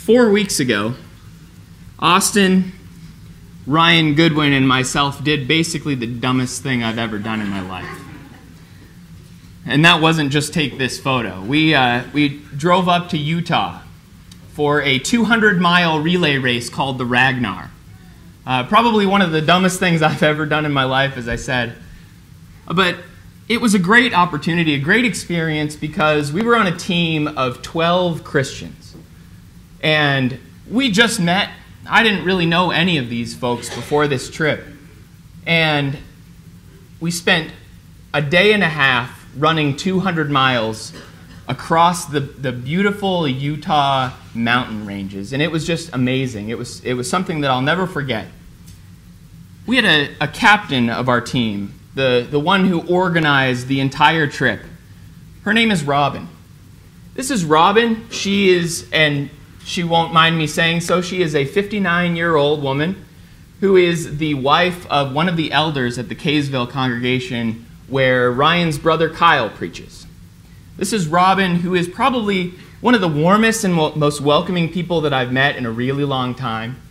4 weeks ago, Austin, Ryan Goodwin, and myself did basically the dumbest thing I've ever done in my life. And that wasn't just take this photo. We drove up to Utah for a 200-mile relay race called the Ragnar. Probably one of the dumbest things I've ever done in my life, as I said. But it was a great opportunity, a great experience, because we were on a team of 12 Christians. And we just met. I didn't really know any of these folks before this trip. And we spent a day and a half running 200 miles across the beautiful Utah mountain ranges. And it was just amazing. It was something that I'll never forget. We had a captain of our team, the one who organized the entire trip. Her name is Robin. This is Robin. She is, and she won't mind me saying so, she is a 59-year-old woman who is the wife of one of the elders at the Kaysville congregation where Ryan's brother Kyle preaches. This is Robin, who is probably one of the warmest and most welcoming people that I've met in a really long time.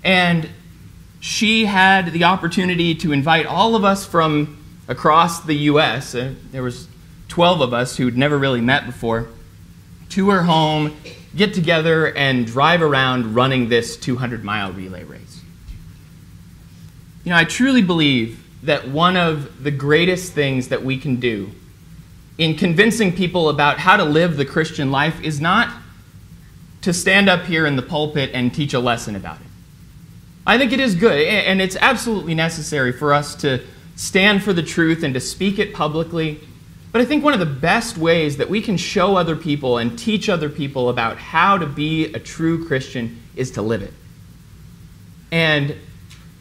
And she had the opportunity to invite all of us from across the U.S., there was 12 of us who'd never really met before, to her home, get together, and drive around running this 200-mile relay race. You know, I truly believe that one of the greatest things that we can do in convincing people about how to live the Christian life is not to stand up here in the pulpit and teach a lesson about it. I think it is good, and it's absolutely necessary for us to stand for the truth and to speak it publicly. But I think one of the best ways that we can show other people and teach other people about how to be a true Christian is to live it. And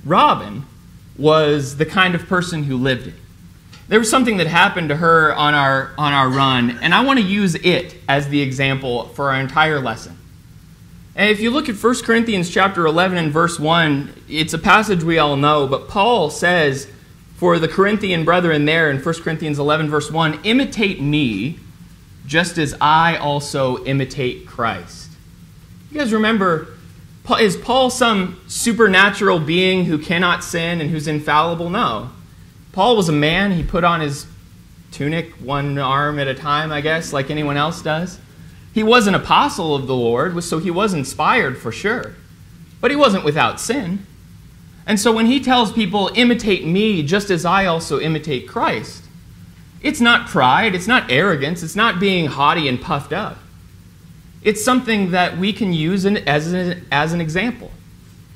Robin was the kind of person who lived it. There was something that happened to her on our run, and I want to use it as the example for our entire lesson. And if you look at 1 Corinthians chapter 11 and verse 1, it's a passage we all know, but Paul says for the Corinthian brethren there in 1 Corinthians 11 verse 1, imitate me just as I also imitate Christ. You guys remember, is Paul some supernatural being who cannot sin and who's infallible? No. Paul was a man. He put on his tunic one arm at a time, I guess, like anyone else does. He was an apostle of the Lord, so he was inspired for sure. But he wasn't without sin. And so when he tells people, imitate me just as I also imitate Christ, it's not pride, it's not arrogance, it's not being haughty and puffed up. It's something that we can use as an example.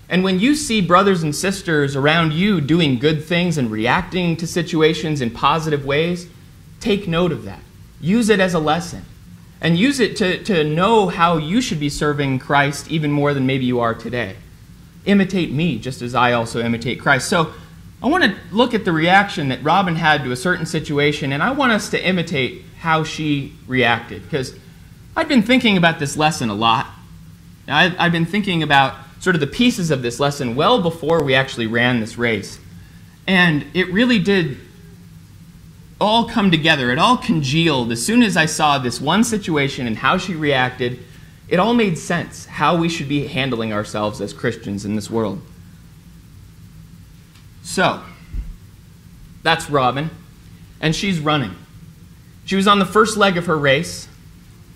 And when you see brothers and sisters around you doing good things and reacting to situations in positive ways, take note of that. Use it as a lesson. And use it to know how you should be serving Christ even more than maybe you are today. Imitate me just as I also imitate Christ. So I want to look at the reaction that Robin had to a certain situation, and I want us to imitate how she reacted, because I've been thinking about this lesson a lot. I've been thinking about sort of the pieces of this lesson well before we actually ran this race. And it really did all come together. It all congealed as soon as I saw this one situation and how she reacted. It all made sense how we should be handling ourselves as Christians in this world. So, that's Robin, and she's running. She was on the first leg of her race.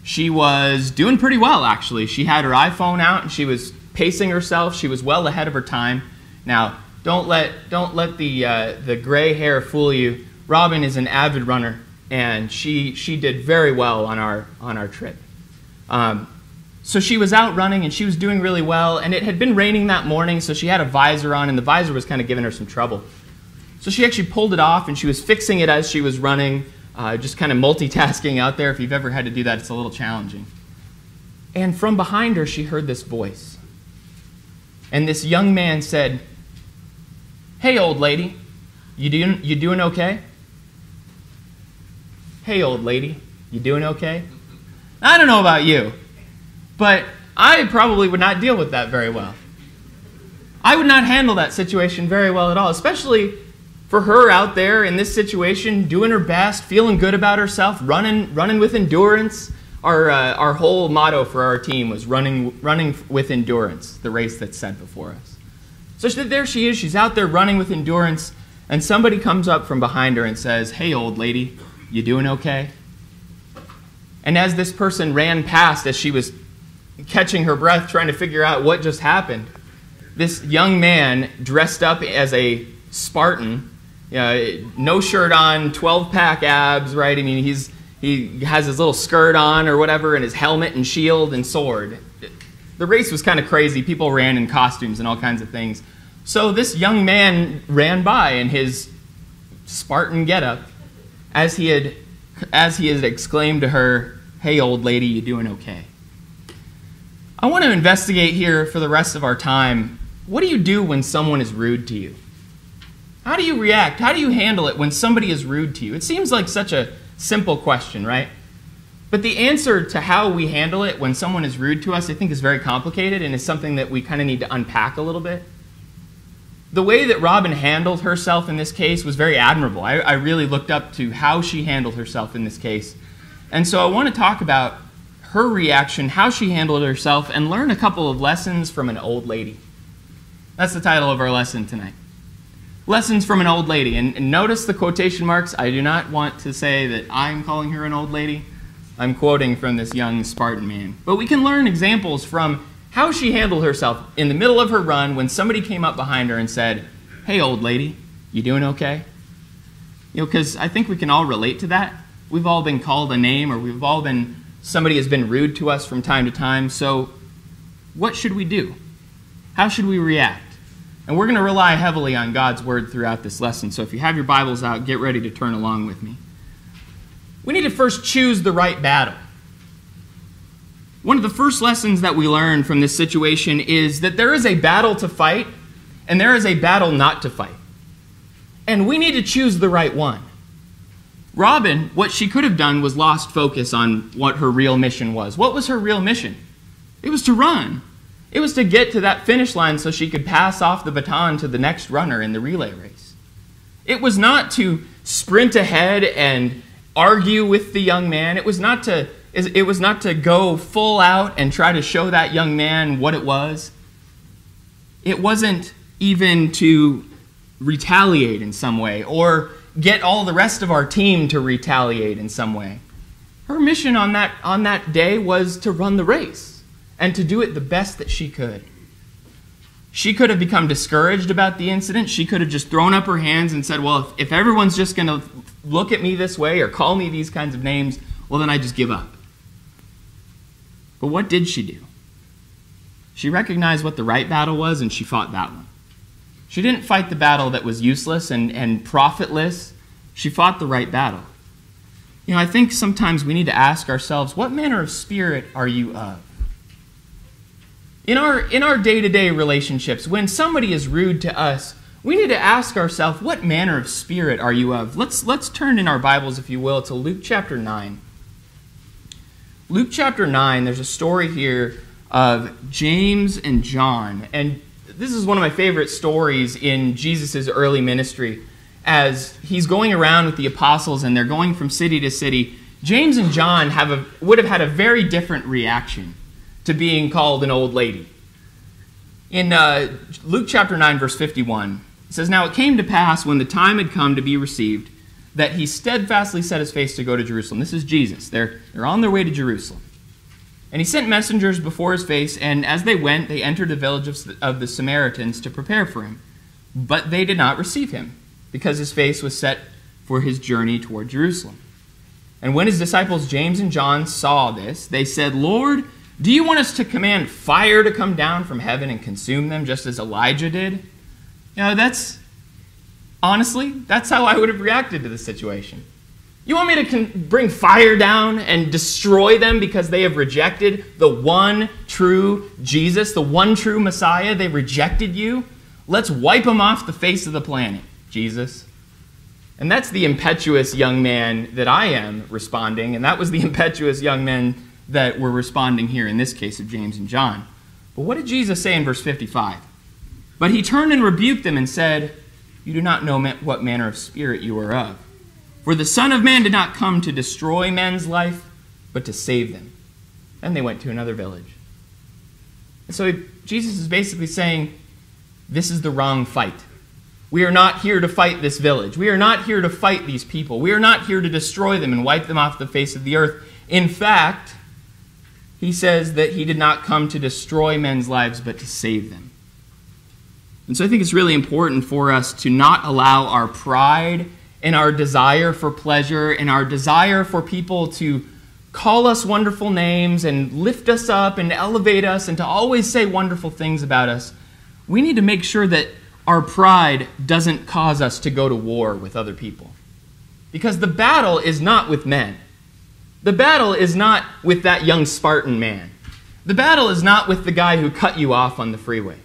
She was doing pretty well, actually. She had her iPhone out, and she was pacing herself. She was well ahead of her time. Now, don't let the gray hair fool you. Robin is an avid runner, and she did very well on our trip. So she was out running, and she was doing really well, and it had been raining that morning, so she had a visor on, and the visor was kind of giving her some trouble. So she actually pulled it off, and she was fixing it as she was running, just kind of multitasking out there. If you've ever had to do that, it's a little challenging. And from behind her, she heard this voice. And this young man said, "Hey, old lady, you doing okay? Hey, old lady, you doing okay?" I don't know about you, but I probably would not deal with that very well. I would not handle that situation very well at all, especially for her out there in this situation, doing her best, feeling good about herself, running with endurance. our whole motto for our team was running with endurance, the race that's set before us. So there she is. She's out there running with endurance, and somebody comes up from behind her and says, "Hey, old lady, you doing okay?" And as this person ran past, as she was catching her breath, trying to figure out what just happened, this young man dressed up as a Spartan, no shirt on, 12-pack abs, right? I mean, he has his little skirt on or whatever, and his helmet and shield and sword. The race was kind of crazy. People ran in costumes and all kinds of things. So this young man ran by in his Spartan getup as he had exclaimed to her, "Hey, old lady, you doing okay?" I want to investigate here for the rest of our time. What do you do when someone is rude to you? How do you react? How do you handle it when somebody is rude to you? It seems like such a simple question, right? But the answer to how we handle it when someone is rude to us, I think, is very complicated and is something that we kind of need to unpack a little bit. The way that Robin handled herself in this case was very admirable. I really looked up to how she handled herself in this case. And so I want to talk about her reaction, how she handled herself, and learn a couple of lessons from an old lady. That's the title of our lesson tonight. Lessons from an old lady. And notice the quotation marks. I do not want to say that I'm calling her an old lady. I'm quoting from this young Spartan man. But we can learn examples from how she handled herself in the middle of her run when somebody came up behind her and said, "Hey, old lady, you doing okay?" Because I think we can all relate to that. We've all been called a name, or somebody has been rude to us from time to time. So what should we do? How should we react? And we're going to rely heavily on God's word throughout this lesson. So if you have your Bibles out, get ready to turn along with me. We need to first choose the right battle. One of the first lessons that we learn from this situation is that there is a battle to fight and there is a battle not to fight. And we need to choose the right one. Robin, what she could have done was lost focus on what her real mission was. What was her real mission? It was to run. It was to get to that finish line so she could pass off the baton to the next runner in the relay race. It was not to sprint ahead and argue with the young man. It was not to go full out and try to show that young man what it was. It wasn't even to retaliate in some way or get all the rest of our team to retaliate in some way. Her mission on that day was to run the race and to do it the best that she could. She could have become discouraged about the incident. She could have just thrown up her hands and said, well, if everyone's just going to look at me this way or call me these kinds of names, well, then I just give up. But what did she do? She recognized what the right battle was, and she fought that one. She didn't fight the battle that was useless and profitless. She fought the right battle. I think sometimes we need to ask ourselves, what manner of spirit are you of? In our day-to-day relationships, when somebody is rude to us, we need to ask ourselves, what manner of spirit are you of? Let's turn in our Bibles, if you will, to Luke chapter 9. Luke chapter 9, there's a story here of James and John. And this is one of my favorite stories in Jesus' early ministry. As he's going around with the apostles and they're going from city to city, James and John would have had a very different reaction to being called an old lady. In Luke chapter 9, verse 51, it says, "Now it came to pass when the time had come to be received, that he steadfastly set his face to go to Jerusalem." This is Jesus. They're on their way to Jerusalem. "And he sent messengers before his face, and as they went, they entered the village of the Samaritans to prepare for him. But they did not receive him, because his face was set for his journey toward Jerusalem. And when his disciples James and John saw this, they said, 'Lord, do you want us to command fire to come down from heaven and consume them, just as Elijah did?'" Honestly, that's how I would have reacted to the situation. You want me to bring fire down and destroy them because they have rejected the one true Jesus, the one true Messiah? They rejected you? Let's wipe them off the face of the planet, Jesus. And that's the impetuous young man that I am responding, and that was the impetuous young men that were responding here in this case of James and John. But what did Jesus say in verse 55? "But he turned and rebuked them and said, 'You do not know what manner of spirit you are of. For the Son of Man did not come to destroy men's life, but to save them.' And they went to another village. And so Jesus is basically saying, this is the wrong fight. We are not here to fight this village. We are not here to fight these people. We are not here to destroy them and wipe them off the face of the earth. In fact, he says that he did not come to destroy men's lives, but to save them. And so I think it's really important for us to not allow our pride and our desire for pleasure and our desire for people to call us wonderful names and lift us up and elevate us and to always say wonderful things about us. We need to make sure that our pride doesn't cause us to go to war with other people. Because the battle is not with men. The battle is not with that young Spartan man. The battle is not with the guy who cut you off on the freeway.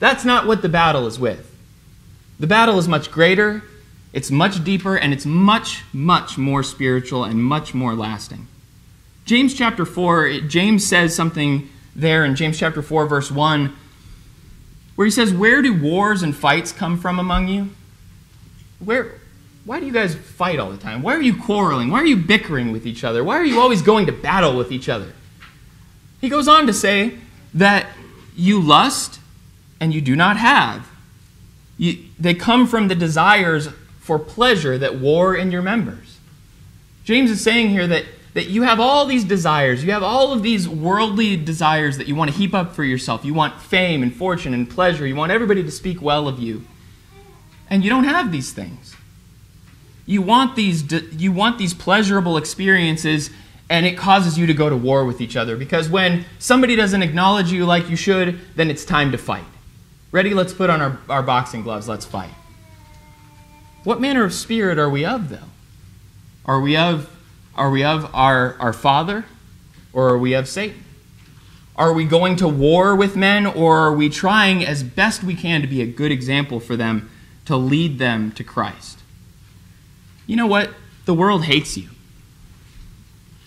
That's not what the battle is with. The battle is much greater, it's much deeper, and it's much, much more spiritual and much more lasting. James chapter 4, James says something there in James chapter 4, verse 1, where he says, where do wars and fights come from among you? Why do you guys fight all the time? Why are you quarreling? Why are you bickering with each other? Why are you always going to battle with each other? He goes on to say that you lust and you do not have. They come from the desires for pleasure that war in your members. James is saying here that you have all these desires. You have all of these worldly desires that you want to heap up for yourself. You want fame and fortune and pleasure. You want everybody to speak well of you. And you don't have these things. You want these pleasurable experiences, and it causes you to go to war with each other. Because when somebody doesn't acknowledge you like you should, then it's time to fight. Ready? Let's put on our boxing gloves. Let's fight. What manner of spirit are we of, though? Are we of our Father, or are we of Satan? Are we going to war with men, or are we trying as best we can to be a good example for them, to lead them to Christ? You know what? The world hates you.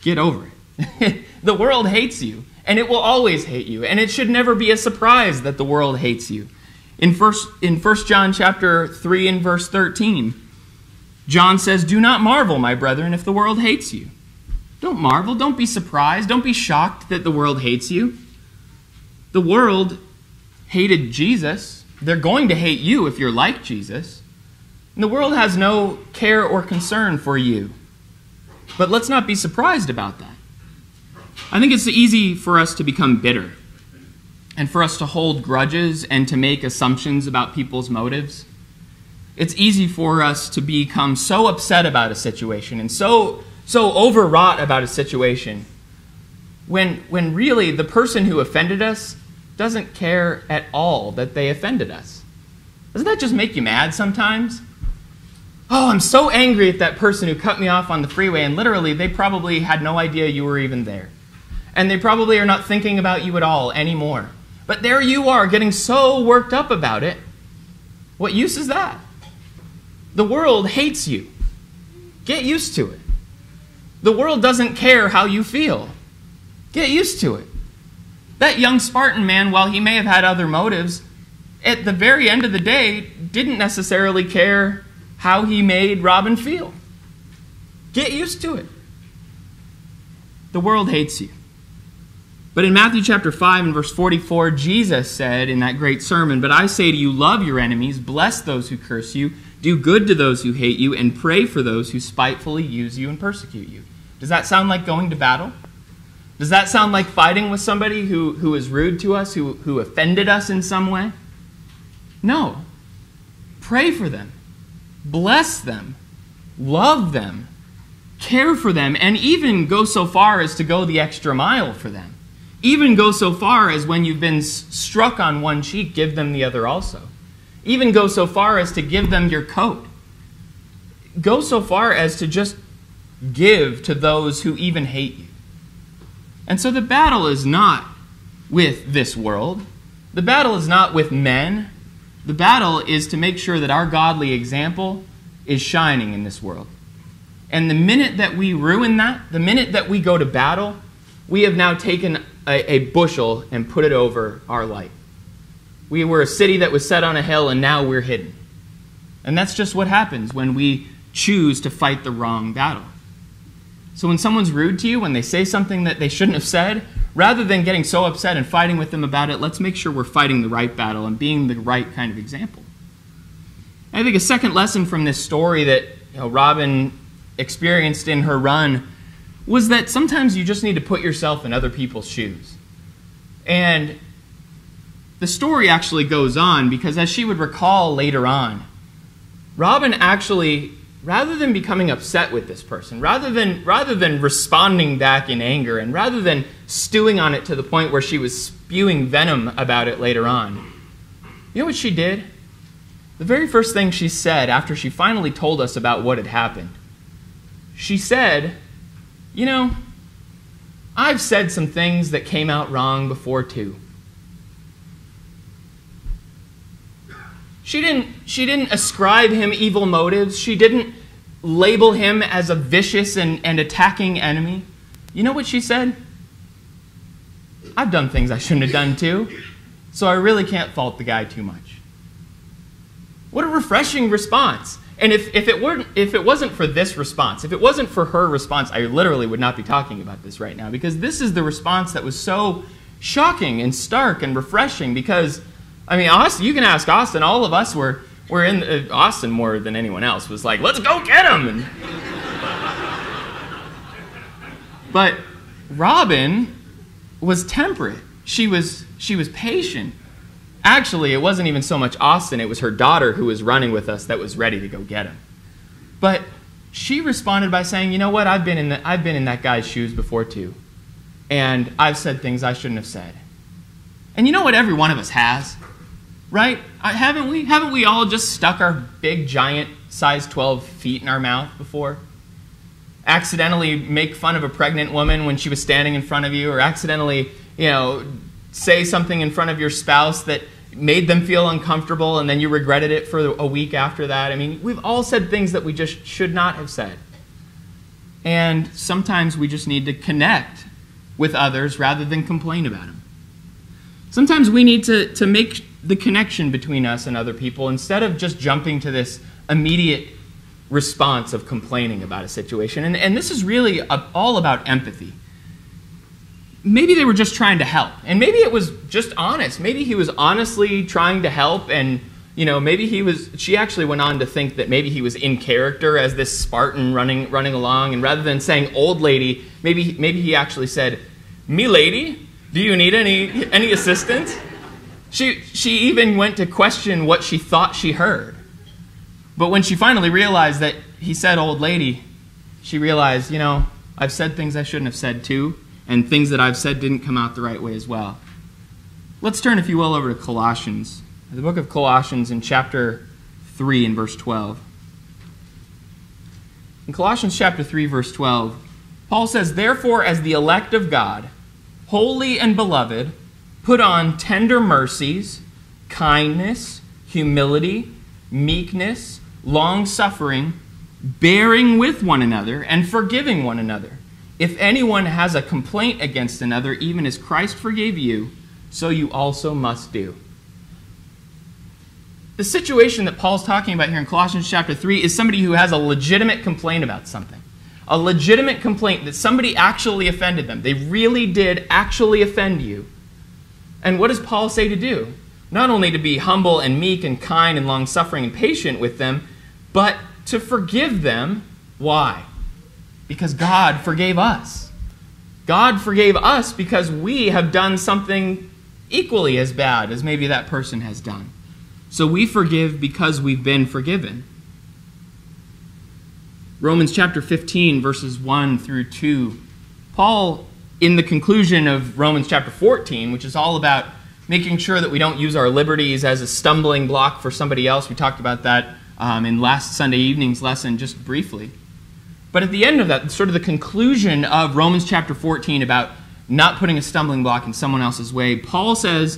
Get over it. The world hates you, and it will always hate you, and it should never be a surprise that the world hates you. In 1 John chapter 3 and verse 13, John says, do not marvel, my brethren, if the world hates you. Don't marvel. Don't be surprised. Don't be shocked that the world hates you. The world hated Jesus. They're going to hate you if you're like Jesus. And the world has no care or concern for you. But let's not be surprised about that. I think it's easy for us to become bitter and for us to hold grudges and to make assumptions about people's motives. It's easy for us to become so upset about a situation and so overwrought about a situation when really the person who offended us doesn't care at all that they offended us. Doesn't that just make you mad sometimes? Oh, I'm so angry at that person who cut me off on the freeway, and literally they probably had no idea you were even there. And they probably are not thinking about you at all anymore. But there you are, getting so worked up about it. What use is that? The world hates you. Get used to it. The world doesn't care how you feel. Get used to it. That young Spartan man, while he may have had other motives, at the very end of the day, didn't necessarily care how he made Robin feel. Get used to it. The world hates you. But in Matthew chapter 5 and verse 44, Jesus said in that great sermon, but I say to you, love your enemies, bless those who curse you, do good to those who hate you, and pray for those who spitefully use you and persecute you. Does that sound like going to battle? Does that sound like fighting with somebody who is rude to us, who offended us in some way? No. Pray for them. Bless them. Love them. Care for them. And even go so far as to go the extra mile for them. Even go so far as when you've been struck on one cheek, give them the other also. Even go so far as to give them your coat. Go so far as to just give to those who even hate you. And so the battle is not with this world. The battle is not with men. The battle is to make sure that our godly example is shining in this world. And the minute that we ruin that, the minute that we go to battle, we have now taken a bushel and put it over our light. We were a city that was set on a hill, and now we're hidden. And that's just what happens when we choose to fight the wrong battle. So when someone's rude to you, when they say something that they shouldn't have said, rather than getting so upset and fighting with them about it, let's make sure we're fighting the right battle and being the right kind of example. I think a second lesson from this story that Robin experienced in her run was that sometimes you just need to put yourself in other people's shoes. And the story actually goes on because, as she would recall later on, Robin actually, rather than becoming upset with this person, rather than responding back in anger, and rather than stewing on it to the point where she was spewing venom about it later on, you know what she did? The very first thing she said after she finally told us about what had happened, she said, I've said some things that came out wrong before too. She didn't ascribe him evil motives. She didn't label him as a vicious and attacking enemy. You know what she said? I've done things I shouldn't have done too, so I really can't fault the guy too much. What a refreshing response. And if it wasn't for this response, if it wasn't for her response, I literally would not be talking about this right now, because this is the response that was so shocking and stark and refreshing. Because, Austin, you can ask Austin, all of us were in, Austin more than anyone else was like, let's go get him. But Robin was temperate. She was patient. Actually, it wasn't even so much Austin, it was her daughter who was running with us that was ready to go get him. But she responded by saying, you know what, I've been in that guy's shoes before too. And I've said things I shouldn't have said. And you know what every one of us has? Right? Haven't we all just stuck our big, giant, size 12 feet in our mouth before? Accidentally make fun of a pregnant woman when she was standing in front of you, or accidentally, say something in front of your spouse that made them feel uncomfortable and then you regretted it for a week after that. We've all said things that we just should not have said. And sometimes we just need to connect with others rather than complain about them. Sometimes we need to make the connection between us and other people instead of just jumping to this immediate response of complaining about a situation. And this is really all about empathy. Maybe they were just trying to help, and maybe it was just honest. Maybe he was honestly trying to help, and she actually went on to think that maybe he was in character as this Spartan running along, and rather than saying old lady, maybe he actually said, me lady, do you need any assistance? She even went to question what she thought she heard. But when she finally realized that he said old lady, she realized, I've said things I shouldn't have said too, and things that I've said didn't come out the right way as well. Let's turn, if you will, over to Colossians. The book of Colossians in chapter 3 and verse 12. In Colossians chapter 3, verse 12, Paul says, therefore, as the elect of God, holy and beloved, put on tender mercies, kindness, humility, meekness, long-suffering, bearing with one another, and forgiving one another. If anyone has a complaint against another, even as Christ forgave you, so you also must do. The situation that Paul's talking about here in Colossians chapter 3 is somebody who has a legitimate complaint about something. A legitimate complaint that somebody actually offended them. They really did actually offend you. And what does Paul say to do? Not only to be humble and meek and kind and long-suffering and patient with them, but to forgive them. Why? Because God forgave us. God forgave us because we have done something equally as bad as maybe that person has done. So we forgive because we've been forgiven. Romans chapter 15, verses 1 through 2. Paul, in the conclusion of Romans chapter 14, which is all about making sure that we don't use our liberties as a stumbling block for somebody else. We talked about that in last Sunday evening's lesson just briefly. But at the end of that, sort of the conclusion of Romans chapter 14 about not putting a stumbling block in someone else's way, Paul says,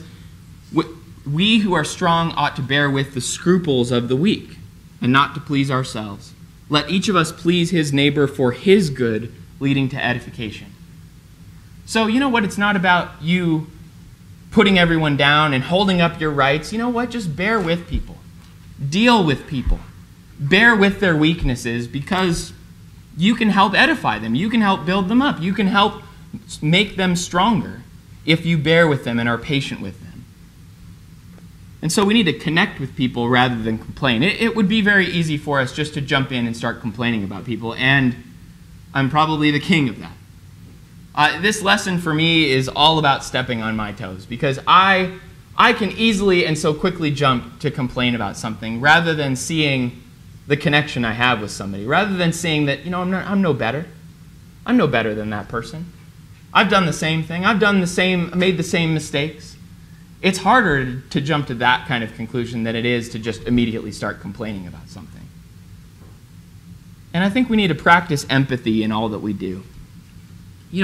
we who are strong ought to bear with the scruples of the weak and not to please ourselves. Let each of us please his neighbor for his good, leading to edification. So you know what? It's not about you putting everyone down and holding up your rights. You know what? Just bear with people. Deal with people. Bear with their weaknesses because you can help edify them. You can help build them up. You can help make them stronger if you bear with them and are patient with them. And so we need to connect with people rather than complain. It would be very easy for us just to jump in and start complaining about people, and I'm probably the king of that. This lesson for me is all about stepping on my toes, because I can easily and so quickly jump to complain about something rather than seeing the connection I have with somebody, rather than seeing that, I'm no better. I'm no better than that person. I've done the same thing. Made the same mistakes. It's harder to jump to that kind of conclusion than it is to just immediately start complaining about something. And I think we need to practice empathy in all that we do.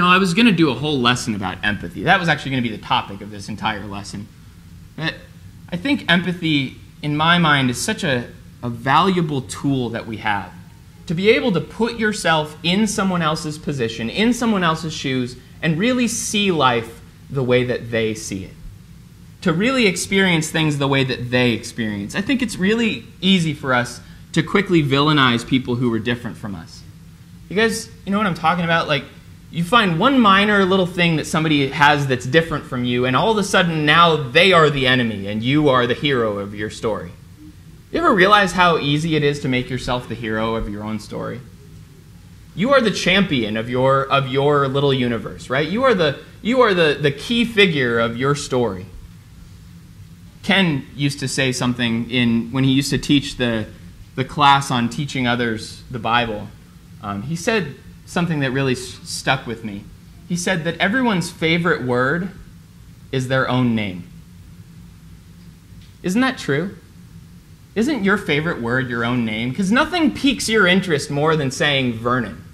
I was going to do a whole lesson about empathy. That was actually going to be the topic of this entire lesson. But I think empathy, in my mind, is such a valuable tool that we have. To be able to put yourself in someone else's position, in someone else's shoes, and really see life the way that they see it. To really experience things the way that they experience. I think it's really easy for us to quickly villainize people who are different from us. You guys, you know what I'm talking about? Like, you find one minor little thing that somebody has that's different from you, and all of a sudden now they are the enemy and you are the hero of your story. You ever realize how easy it is to make yourself the hero of your own story? You are the champion of your little universe, right? You are the key figure of your story. Ken used to say something when he used to teach the class on teaching others the Bible. He said something that really stuck with me. He said that everyone's favorite word is their own name. Isn't that true? Isn't your favorite word your own name? Because nothing piques your interest more than saying Vernon.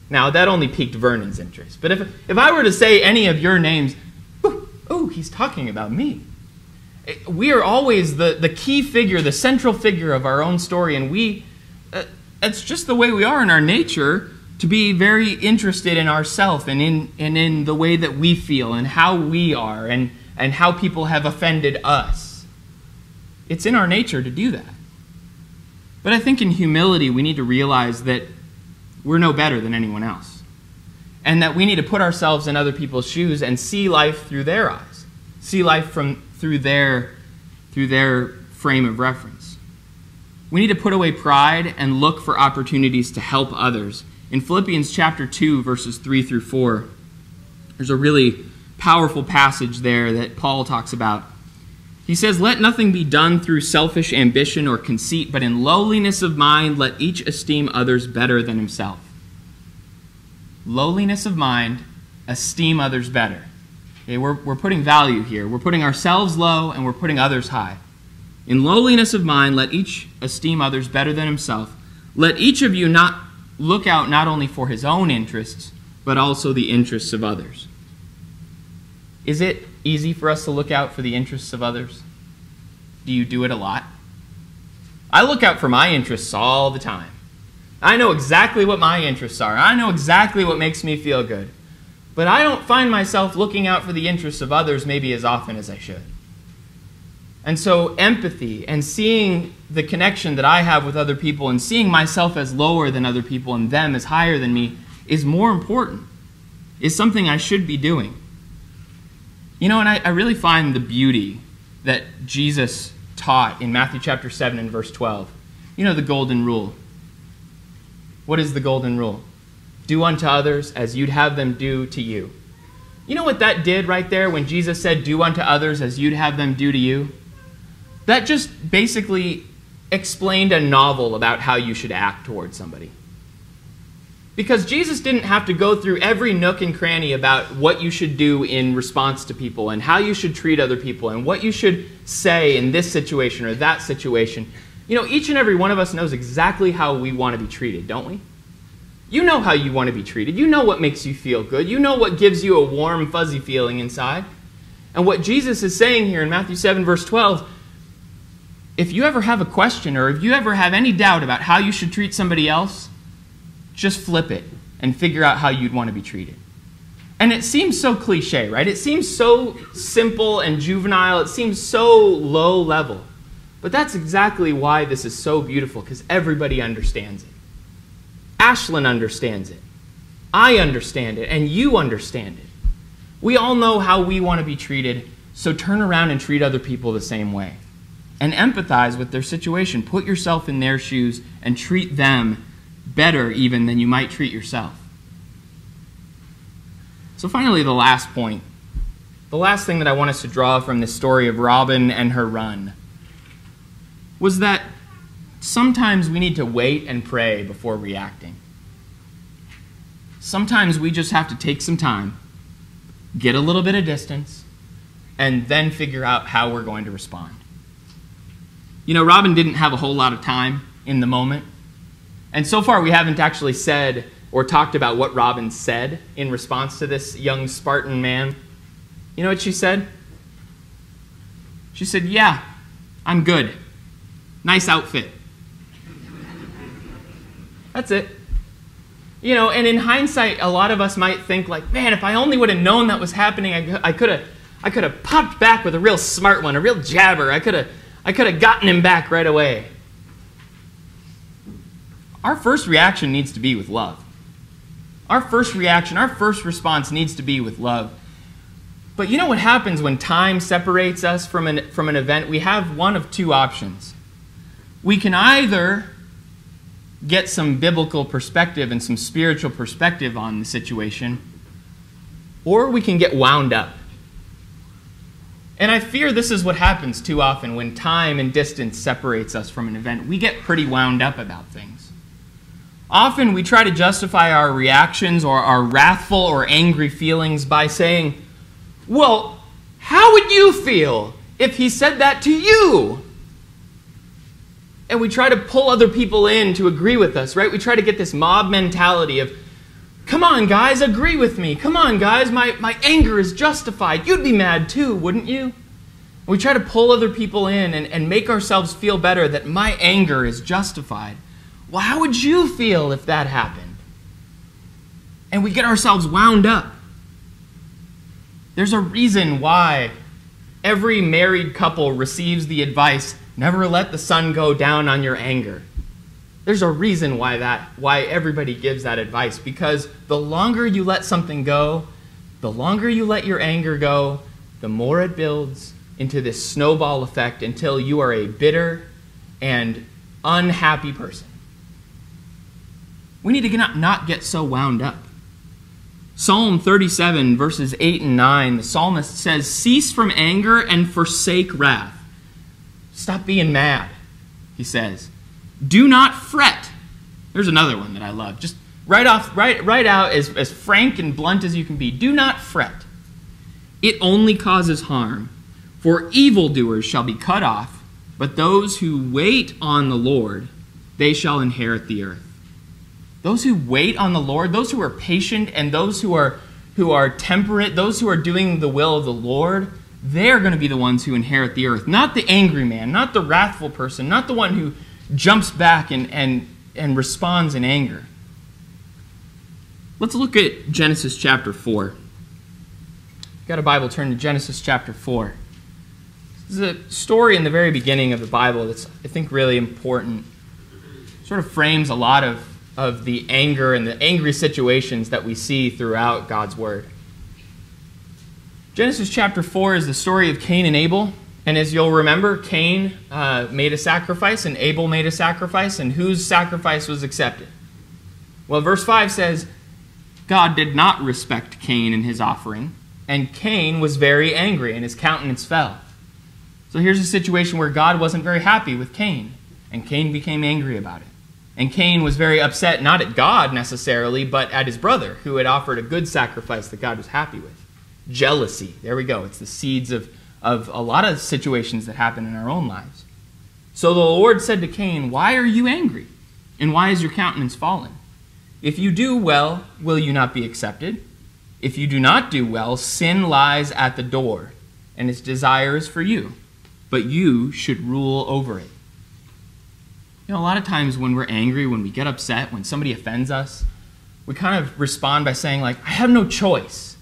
Now, that only piqued Vernon's interest. But if I were to say any of your names, oh, he's talking about me. We are always the key figure, the central figure of our own story, and it's just the way we are in our nature to be very interested in ourselves and in the way that we feel and how we are and how people have offended us. It's in our nature to do that. But I think in humility we need to realize that we're no better than anyone else, and that we need to put ourselves in other people's shoes and see life through their eyes, see life through their frame of reference. We need to put away pride and look for opportunities to help others. In Philippians chapter 2, verses 3 through 4, there's a really powerful passage there that Paul talks about. He says, "Let nothing be done through selfish ambition or conceit, but in lowliness of mind let each esteem others better than himself." Lowliness of mind, esteem others better. Okay, we're putting value here. We're putting ourselves low and we're putting others high. In lowliness of mind, let each esteem others better than himself. Let each of you not look out not only for his own interests, but also the interests of others. Is it easy for us to look out for the interests of others? Do you do it a lot? I look out for my interests all the time. I know exactly what my interests are. I know exactly what makes me feel good. But I don't find myself looking out for the interests of others maybe as often as I should. And so empathy and seeing the connection that I have with other people and seeing myself as lower than other people and them as higher than me is more important, is something I should be doing. And I really find the beauty that Jesus taught in Matthew chapter 7 and verse 12. The golden rule. What is the golden rule? Do unto others as you'd have them do to you. You know what that did right there when Jesus said, do unto others as you'd have them do to you? That just basically explained a novel about how you should act towards somebody. Because Jesus didn't have to go through every nook and cranny about what you should do in response to people and how you should treat other people and what you should say in this situation or that situation. Each and every one of us knows exactly how we want to be treated, don't we? You know how you want to be treated. You know what makes you feel good. You know what gives you a warm, fuzzy feeling inside. And what Jesus is saying here in Matthew 7, verse 12, if you ever have a question or if you ever have any doubt about how you should treat somebody else, just flip it and figure out how you'd want to be treated. And it seems so cliche, right? It seems so simple and juvenile. It seems so low level. But that's exactly why this is so beautiful, because everybody understands it. Ashlyn understands it. I understand it, and you understand it. We all know how we want to be treated, so turn around and treat other people the same way. And empathize with their situation. Put yourself in their shoes and treat them better even than you might treat yourself. So finally, the last point. The last thing that I want us to draw from this story of Robin and her run was that sometimes we need to wait and pray before reacting. Sometimes we just have to take some time, get a little bit of distance, and then figure out how we're going to respond. You know, Robin didn't have a whole lot of time in the moment. And so far we haven't actually said or talked about what Robin said in response to this young Spartan man. You know what she said? She said, "Yeah, I'm good. Nice outfit." That's it. You know, and in hindsight, a lot of us might think like, man, if I only would have known that was happening, I could have popped back with a real smart one, a real jabber. I could have gotten him back right away. Our first reaction needs to be with love. Our first reaction, our first response needs to be with love. But you know what happens when time separates us from an event? We have one of two options. We can either get some biblical perspective and some spiritual perspective on the situation, or we can get wound up. And I fear this is what happens too often when time and distance separates us from an event. We get pretty wound up about things. Often we try to justify our reactions or our wrathful or angry feelings by saying, well, how would you feel if he said that to you? And we try to pull other people in to agree with us, right? We try to get this mob mentality of, come on, guys, agree with me. Come on, guys, my anger is justified. You'd be mad too, wouldn't you? We try to pull other people in and make ourselves feel better that my anger is justified. Well, how would you feel if that happened? And we get ourselves wound up. There's a reason why every married couple receives the advice, never let the sun go down on your anger. There's a reason why everybody gives that advice, because the longer you let something go, the longer you let your anger go, the more it builds into this snowball effect until you are a bitter and unhappy person. We need to not get so wound up. Psalm 37, verses 8 and 9, the psalmist says, "Cease from anger and forsake wrath." Stop being mad, he says. "Do not fret." There's another one that I love. Just right out as frank and blunt as you can be. Do not fret. It only causes harm. For evildoers shall be cut off, but those who wait on the Lord, they shall inherit the earth. Those who wait on the Lord, those who are patient, and those who are temperate, those who are doing the will of the Lord, they're going to be the ones who inherit the earth. Not the angry man, not the wrathful person, not the one who jumps back and responds in anger. Let's look at Genesis chapter 4. Got a Bible, turn to Genesis chapter 4. This is a story in the very beginning of the Bible that's, I think, really important. Sort of frames a lot of the anger and the angry situations that we see throughout God's Word. Genesis chapter 4 is the story of Cain and Abel. And as you'll remember, Cain made a sacrifice and Abel made a sacrifice. And whose sacrifice was accepted? Well, verse 5 says, God did not respect Cain and his offering. And Cain was very angry and his countenance fell. So here's a situation where God wasn't very happy with Cain. And Cain became angry about it. And Cain was very upset, not at God necessarily, but at his brother, who had offered a good sacrifice that God was happy with. Jealousy. There we go. It's the seeds of a lot of situations that happen in our own lives. So the Lord said to Cain, "Why are you angry? And why is your countenance fallen? If you do well, will you not be accepted? If you do not do well, sin lies at the door, and its desire is for you, but you should rule over it." You know, a lot of times when we're angry, when we get upset, when somebody offends us, we kind of respond by saying, like, I have no choice.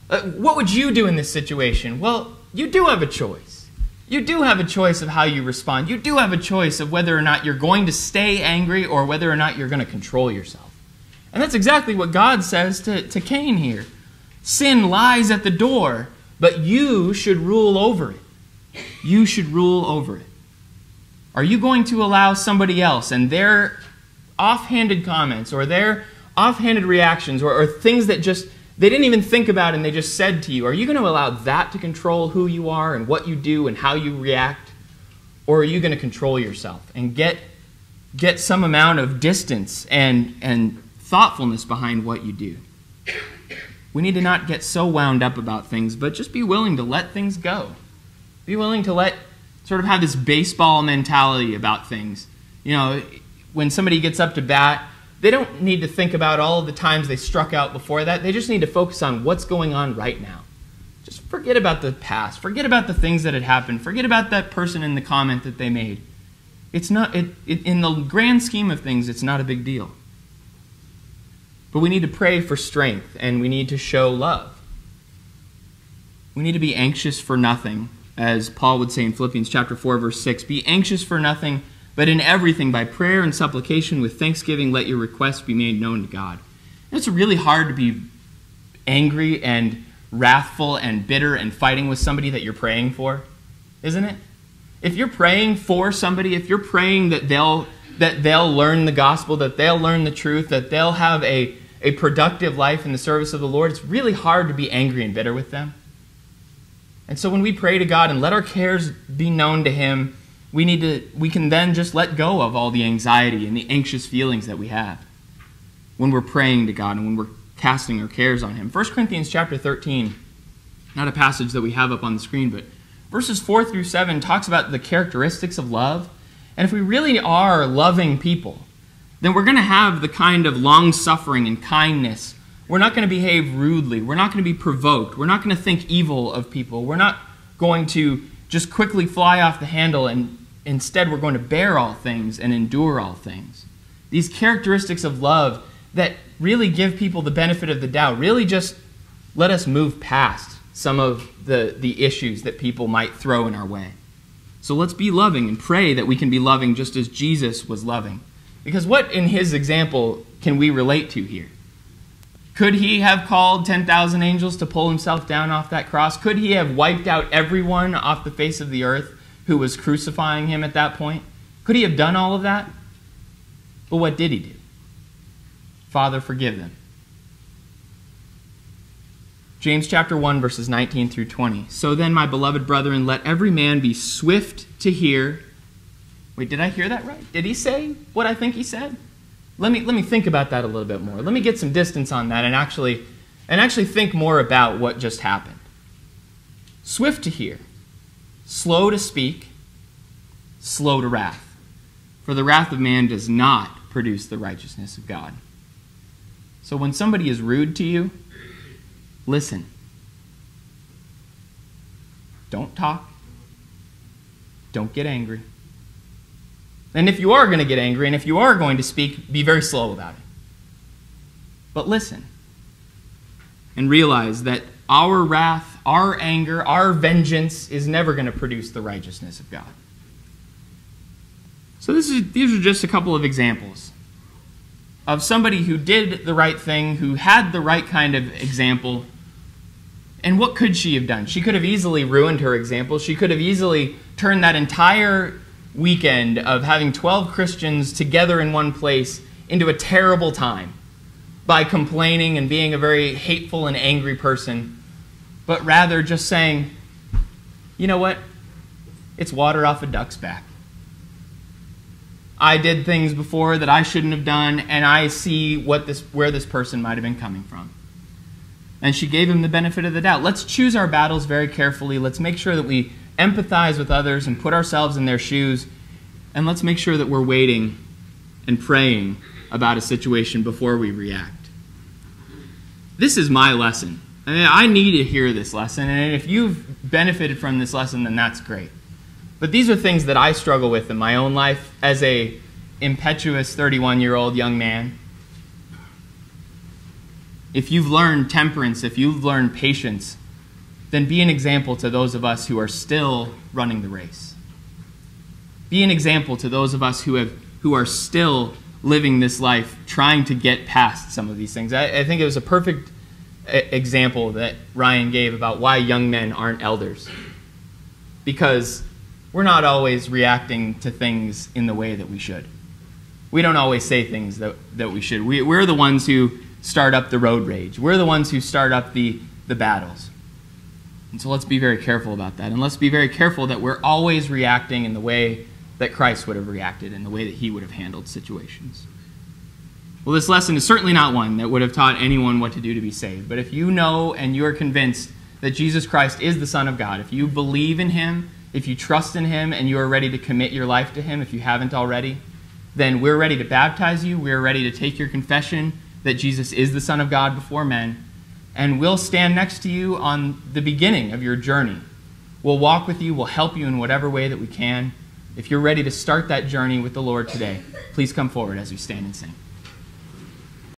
What would you do in this situation? Well, you do have a choice. You do have a choice of how you respond. You do have a choice of whether or not you're going to stay angry or whether or not you're going to control yourself. And that's exactly what God says to Cain here. Sin lies at the door, but you should rule over it. You should rule over it. Are you going to allow somebody else and their offhanded comments or their offhanded reactions or things that just they didn't even think about and they just said to you, are you going to allow that to control who you are and what you do and how you react? Or are you going to control yourself and get some amount of distance and thoughtfulness behind what you do? We need to not get so wound up about things, but just be willing to let things go. Be willing to sort of have this baseball mentality about things. You know, when somebody gets up to bat, they don't need to think about all of the times they struck out before that. They just need to focus on what's going on right now. Just forget about the past. Forget about the things that had happened. Forget about that person in the comment that they made. It's not, in the grand scheme of things, it's not a big deal. But we need to pray for strength, and we need to show love. We need to be anxious for nothing, as Paul would say in Philippians chapter 4, verse 6. Be anxious for nothing, but in everything, by prayer and supplication, with thanksgiving, let your requests be made known to God. And it's really hard to be angry and wrathful and bitter and fighting with somebody that you're praying for, isn't it? If you're praying for somebody, if you're praying that they'll learn the gospel, that they'll learn the truth, that they'll have a productive life in the service of the Lord, it's really hard to be angry and bitter with them. And so when we pray to God and let our cares be known to Him, we can then just let go of all the anxiety and the anxious feelings that we have when we're praying to God and when we're casting our cares on Him. 1 Corinthians chapter 13, not a passage that we have up on the screen, but verses 4 through 7 talks about the characteristics of love. And if we really are loving people, then we're going to have the kind of long-suffering and kindness. We're not going to behave rudely. We're not going to be provoked. We're not going to think evil of people. We're not going to just quickly fly off the handle, and instead we're going to bear all things and endure all things. These characteristics of love that really give people the benefit of the doubt, really just let us move past some of the issues that people might throw in our way. So let's be loving and pray that we can be loving just as Jesus was loving. Because what in His example can we relate to here? Could He have called 10,000 angels to pull Himself down off that cross? Could He have wiped out everyone off the face of the earth who was crucifying Him at that point? Could He have done all of that? But what did He do? Father, forgive them. James chapter 1, verses 19 through 20. So then, my beloved brethren, let every man be swift to hear. Wait, did I hear that right? Did he say what I think he said? Let me think about that a little bit more. Let me get some distance on that and actually think more about what just happened. Swift to hear, slow to speak, slow to wrath. For the wrath of man does not produce the righteousness of God. So when somebody is rude to you, listen. Don't talk. Don't get angry. And if you are going to get angry, and if you are going to speak, be very slow about it. But listen. And realize that our wrath, our anger, our vengeance is never going to produce the righteousness of God. So these are just a couple of examples of somebody who did the right thing, who had the right kind of example. And what could she have done? She could have easily ruined her example. She could have easily turned that entire weekend of having 12 Christians together in one place into a terrible time by complaining and being a very hateful and angry person, but rather just saying, you know what? It's water off a duck's back. I did things before that I shouldn't have done, and I see where this person might have been coming from. And she gave him the benefit of the doubt. Let's choose our battles very carefully. Let's make sure that we empathize with others and put ourselves in their shoes. And let's make sure that we're waiting and praying about a situation before we react. This is my lesson. I need to hear this lesson. And if you've benefited from this lesson, then that's great. But these are things that I struggle with in my own life as a impetuous 31-year-old young man. If you've learned temperance, if you've learned patience, then be an example to those of us who are still running the race. Be an example to those of us who are still living this life trying to get past some of these things. I think it was a perfect example that Ryan gave about why young men aren't elders. Because we're not always reacting to things in the way that we should. We don't always say things that we should. We're the ones who start up the road rage. We're the ones who start up the battles. And so let's be very careful about that. And let's be very careful that we're always reacting in the way that Christ would have reacted, in the way that he would have handled situations. Well, this lesson is certainly not one that would have taught anyone what to do to be saved. But if you know and you are convinced that Jesus Christ is the Son of God, if you believe in him, if you trust in him, and you are ready to commit your life to him, if you haven't already, then we're ready to baptize you. We're ready to take your confession that Jesus is the Son of God before men, and we'll stand next to you on the beginning of your journey. We'll walk with you. We'll help you in whatever way that we can. If you're ready to start that journey with the Lord today, please come forward as we stand and sing.